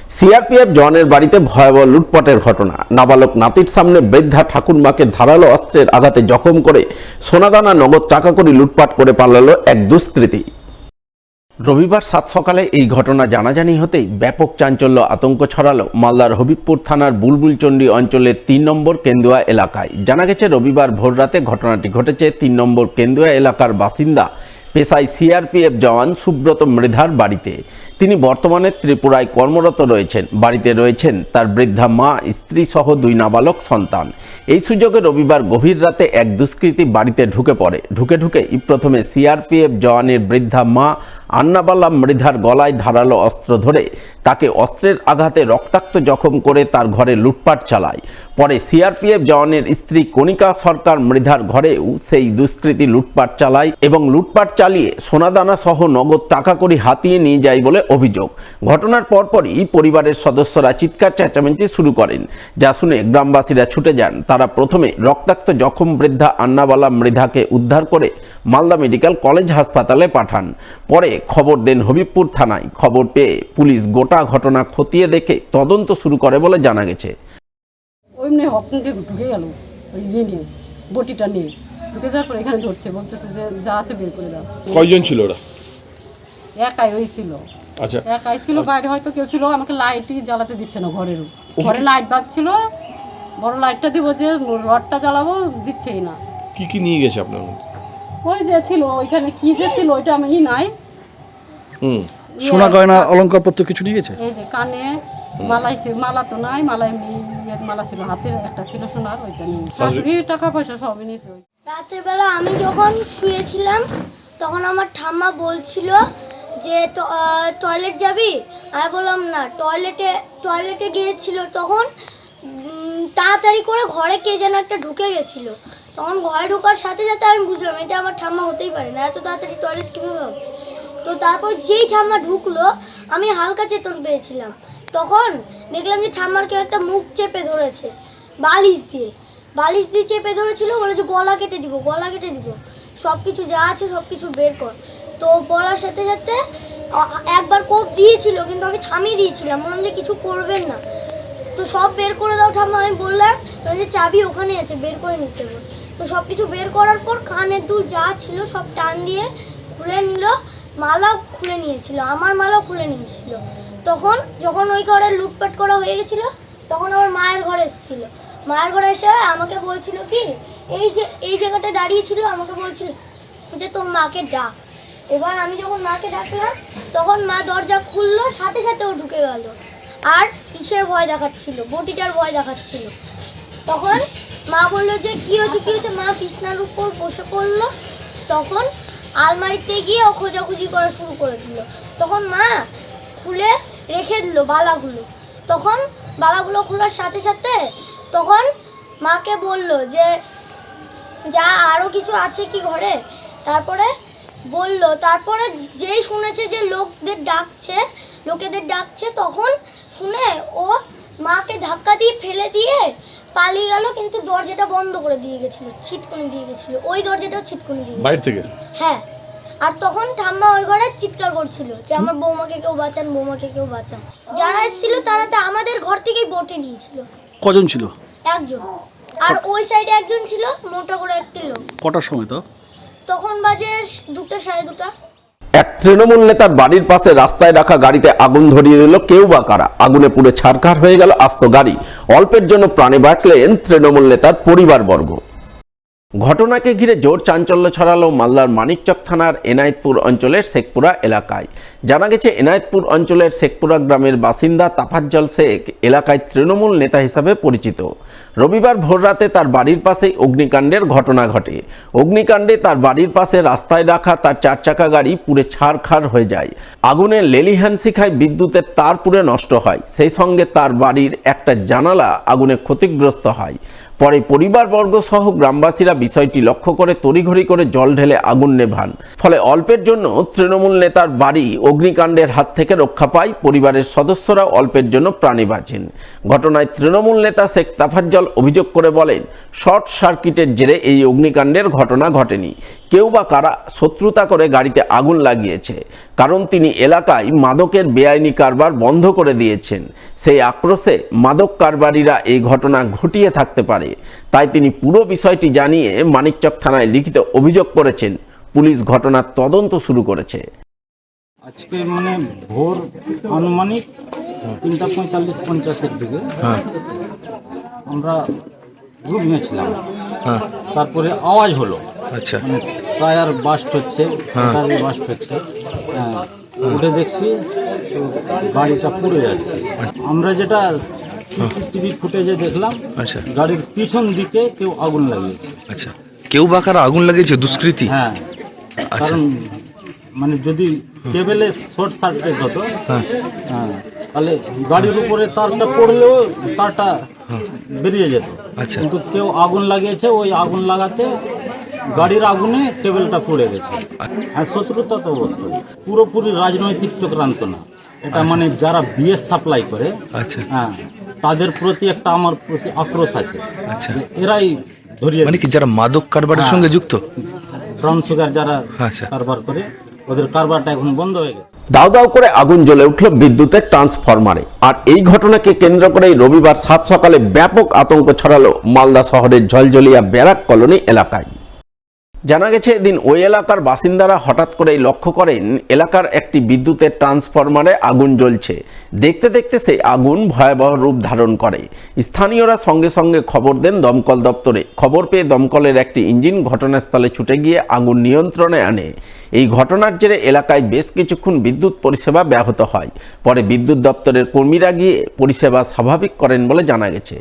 CRPF জওয়ানের বাড়িতে ভয়াবহ লুটপাটের ঘটনা। নাবালক নাতির সামনে বৃদ্ধা ঠাকুরমাকে ধারালো অস্ত্রের আঘাতে জখম করে সোনাদানা নগদ টাকা করে লুটপাট করে পালালো এক দুষ্কৃতী। রবিবার সাত সকালে এই ঘটনা জানাজানি হতেই ব্যাপক চাঞ্চল্য আতঙ্ক ছড়ালো মালদার হবিবপুর থানার বুলবুলচন্ডী অঞ্চলের ৩ নম্বর কেন্দুয়া এলাকায়। জানা গেছে রবিবার ভোররাতে ঘটনাটি ঘটেছে ৩ নম্বর কেন্দুয়া এলাকার বাসিন্দা পেশায় সিআরপিএফ জওয়ান সুব্রত মৃধার বাড়িতে। তিনি বর্তমানে ত্রিপুরায় কর্মরত রয়েছেন। বাড়িতে রয়েছেন তার বৃদ্ধা মা, স্ত্রী সহ 2 নাবালক সন্তান। এই সুযোগে রবিবার গভীর রাতে এক দুষ্কৃতী বাড়িতে ঢুকে পড়ে। ঢুকে প্রথমে সিআরপিএফ জওয়ানের বৃদ্ধা মা আন্নাবালা মৃধার গলায় ধারালো অস্ত্র ধরে তাকে অস্ত্রের আঘাতে রক্তাক্ত জখম করে তার ঘরে লুটপাট চালায়। পরে সিআরপিএফ জওয়ানের স্ত্রী কণিকা সরকার মৃধার ঘরেও সেই দুষ্কৃতী লুটপাট চালায় এবং লুটপাট চালিয়ে সোনাদানা সহ নগদ টাকা কড়ি হাতিয়ে নিয়ে যায় বলে অভিযোগ। ঘটনার পরপরই পরিবারের সদস্যরা চিৎকার চেঁচামেচি শুরু করেন, যা শুনে গ্রামবাসীরা ছুটে যান। তারা প্রথমে রক্তাক্ত জখম বৃদ্ধা আন্নাবালা মৃধাকে উদ্ধার করে মালদা মেডিকেল কলেজ হাসপাতালে পাঠান। পরে খবর দেন হবিবপুর থানায়। খবর পেয়ে পুলিশ গোটা ঘটনা খতিয়ে দেখে তদন্ত শুরু করে বলে জানা গেছে। ওইমনি হকনকে ঢুকে গেল, ওই নিয়ে বটিটা নিয়ে ঢুকে যাওয়ার পর এখানে ধরছে, বলতেছে যে যা আছে বের করে দাও। কয়জন ছিল ওরা? একাই ওই ছিল। আচ্ছা, একাই ছিল, বাইরে হয়তো কেউ ছিল। আমাকে লাইটই জ্বালাতে দিচ্ছে না, ঘরেরও ঘরে লাইট বাজছিল, বড় লাইটটা দিব যে রডটা জ্বালাবো, দিচ্ছেই না। কি কি নিয়ে গেছে আপনার মধ্যে? ওই যে ছিল ওইখানে কি যে ছিল ওইটা আমি নাই। সোনা গয়না অলংকারপত্র কিছু নিয়ে গেছে। এই যে কানে মালাই ছিল, মালা তো নাই, মালা এমনি মালা ছিল, হাতে একটা ছিল সোনার, ওইটা নিয়ে শাশুড়ি টাকা পয়সা সবই নিয়েছে। রাতের বেলা আমি যখন শুয়েছিলাম তখন আমার ঠাম্মা বলছিল যে টয়লেট যাবি। আমি বললাম না। টয়লেটে গিয়েছিল, তখন তাড়াতাড়ি করে ঘরে কে যেন একটা ঢুকে গেছিলো। তখন ঘরে ঢোকার সাথে সাথে আমি বুঝলাম এটা আমার ঠাম্মা হতেই পারে না, এত তাড়াতাড়ি টয়লেট কীভাবে হবে। তো তারপর যেই ঠাম্মা ঢুকলো আমি হালকা চেতন পেয়েছিলাম। তখন দেখলাম যে ঠাম্মার কেউ একটা মুখ চেপে ধরেছে বালিশ দিয়ে চেপে ধরেছিল। বলে যে গলা কেটে দিব, সব কিছু যা আছে সব কিছু বের কর। তো বলার সাথে সাথে একবার কোপ দিয়েছিল, কিন্তু আমি থামিয়ে দিয়েছিলাম, বললাম যে কিছু করবেন না। তো সব বের করে দাও ঠাম্মা, আমি বললাম যে চাবি ওখানে আছে, বের করে নিতে হবে। তো সব কিছু বের করার পর কানের দুল যা ছিল সব টান দিয়ে খুলে নিল। মালা খুলে নিয়েছিল, আমার মালাও খুলে নিয়েছিল। তখন যখন ওই ঘরে লুটপাট করা হয়ে গেছিলো, তখন আমার মায়ের ঘরে এসেছিল। মায়ের ঘরে এসে আমাকে বলছিল কি, এই জায়গাটা দাঁড়িয়েছিল, আমাকে বলছিল যে তোর মাকে ডাক। এবার আমি যখন মাকে ডাকলাম তখন মা দরজা খুললো, সাথে সাথে ও ঢুকে গেল। আর কিসের ভয় দেখাচ্ছিল, বটিটার ভয় দেখাচ্ছিল। তখন মা বললো যে কী হয়েছে। মা বিছনার উপর বসে পড়লো। তখন আলমারিতে গিয়ে ও খোঁজাখুঁজি করা শুরু করে দিল। তখন মা খুলে রেখে দিল বালাগুলো। তখন বালাগুলো খোলার সাথে সাথে তখন মাকে বলল যে যা আরও কিছু আছে কি ঘরে। তারপরে যেই শুনেছে যে লোকেদের ডাকছে, তখন শুনে ও মাকে ধাক্কা দিয়ে ফেলে দিয়ে পালিয়ে গেল। কিন্তু দরজাটা বন্ধ করে দিয়ে গেছিল, ছিটকুনি দিয়ে গেছিল। ওই দরজাটাও ছিটকুনি দিয়ে বাইরে থেকে। হ্যাঁ। আর তখন ঠাম্মা ওই ঘরে চিৎকার করছিল যে আমার বৌমাকে কেউ বাঁচান। যারা এসেছিল তারা তো আমাদের ঘর থেকেই বটে নিয়েছিল। কজন ছিল? একজন। আর ওই সাইডে একজন ছিল, মোটা করে একটি লোক। কটার সময় তো? তখন বাজে 2টা, 2:30। এক তৃণমূল নেতার বাড়ির পাশে রাস্তায় রাখা গাড়িতে আগুন ধরিয়ে দিল কেউ বা কারা। আগুনে পুড়ে ছারখার হয়ে গেল আস্ত গাড়ি। অল্পের জন্য প্রাণে বাঁচলেন তৃণমূল নেতার পরিবারবর্গ। ঘটনাকে ঘিরে জোর চাঞ্চল্য ছড়ালো মালদার মানিকচক থানার এনায়েতপুর অঞ্চলের শেখপুরা এলাকায়। জানা গেছে এনায়েতপুর অঞ্চলের শেখপুরা গ্রামের বাসিন্দা তাফাজ্জল শেখ এলাকায় তৃণমূল নেতা হিসাবে পরিচিত। রবিবার ভোররাতে তার বাড়ির পাশেই অগ্নিকাণ্ডের ঘটনা ঘটে। অগ্নিকাণ্ডে তার বাড়ির পাশে রাস্তায় রাখা তার 4 চাকা গাড়ি পুড়ে ছারখার হয়ে যায়। আগুনে লেলিহান শিখায় বিদ্যুতের তার পুড়ে নষ্ট হয়। সেই সঙ্গে তার বাড়ির একটা জানালা আগুনে ক্ষতিগ্রস্ত হয়। পরে পরিবারবর্গ সহ গ্রামবাসীরা বিষয়টি লক্ষ্য করে তড়িঘড়ি করে জল ঢেলে আগুন নেভান। ফলে অল্পের জন্য তৃণমূল নেতার বাড়ি অগ্নিকাণ্ডের হাত থেকে রক্ষা পায়। পরিবারের সদস্যরা অল্পের জন্য প্রাণে বাঁচেন। ঘটনায় তৃণমূল নেতা শেখ তাফাজ্জল অভিযোগ করে বলেন, শর্ট সার্কিটের জেরে এই অগ্নিকাণ্ডের ঘটনা ঘটেনি। কেউ বা কারা শত্রুতা করে গাড়িতে আগুন লাগিয়েছে। কারণ তিনি এলাকায় মাদকের বেআইনি কারবার বন্ধ করে দিয়েছেন। সেই আক্রোশে মাদক কারবারিরা এই ঘটনা ঘটিয়ে থাকতে পারে। তাই তিনি পুরো বিষয়টি জানিয়ে মানিকচক থানায় লিখিত অভিযোগ করেছেন। পুলিশ ঘটনার তদন্ত শুরু করেছে। আজকে মানে ভোর আনুমানিক 3:45-50 দিকে আমরা গ্রুপ নিয়েছিলাম। তারপরে আওয়াজ হলো, আচ্ছা, মানে টায়ার বাস্ট হচ্ছে, ব্যাটারি বাস্ট হচ্ছে। উঠে দেখছি তো গাড়িটা পুড়ে যাচ্ছে। আমরা যেটা সিসিটিভি ফুটেজে দেখলাম, আচ্ছা, গাড়ির পিছন দিকে কেউ আগুন লাগিয়েছে। আচ্ছা, কেউ বা কারা আগুন লাগিয়েছে? দুষ্কৃতী? হ্যাঁ, আচ্ছা, কারণ মানে যদি কেবেলে শর্ট সার্কিট হতো, হ্যাঁ, তাহলে গাড়ির উপরে তারটা পড়লেও তারটা বেরিয়ে যেত। আচ্ছা, কিন্তু কেউ আগুন লাগিয়েছে, ওই আগুন লাগাতে গাড়ির আগুনে কেবেলটা পড়ে গেছে। হ্যাঁ, শত্রুতা তো অবশ্যই, পুরোপুরি রাজনৈতিক চক্রান্ত না এটা। মানে যারা বিএস সাপ্লাই করে, আচ্ছা, হ্যাঁ, তাদের প্রতি একটা আমার প্রতি আক্রোশ আছে। আচ্ছা, এরাই ধরিয়ে, মানে কি যারা মাদক কারবারের সঙ্গে যুক্ত, ব্রাউন সুগার যারা আচ্ছা, কারবার করে, ওদের কারবারটা এখন বন্ধ হয়ে গেছে। দাউ দাউ করে আগুন জ্বলে উঠল বিদ্যুতের ট্রান্সফরমারে। আর এই ঘটনাকে কেন্দ্র করেই রবিবার 7 সকালে ব্যাপক আতঙ্ক ছড়ালো মালদা শহরের ঝলঝলিয়া ব্যারাক কলোনি এলাকায়। জানা গেছে, এদিন ওই এলাকার বাসিন্দারা হঠাৎ করেই লক্ষ্য করেন এলাকার একটি বিদ্যুতের ট্রান্সফরমারে আগুন জ্বলছে। দেখতে দেখতে সেই আগুন ভয়াবহ রূপ ধারণ করে। স্থানীয়রা সঙ্গে সঙ্গে খবর দেন দমকল দপ্তরে। খবর পেয়ে দমকলের একটি ইঞ্জিন ঘটনাস্থলে ছুটে গিয়ে আগুন নিয়ন্ত্রণে আনে। এই ঘটনার জেরে এলাকায় বেশ কিছুক্ষণ বিদ্যুৎ পরিষেবা ব্যাহত হয়। পরে বিদ্যুৎ দপ্তরের কর্মীরা গিয়ে পরিষেবা স্বাভাবিক করেন বলে জানা গেছে।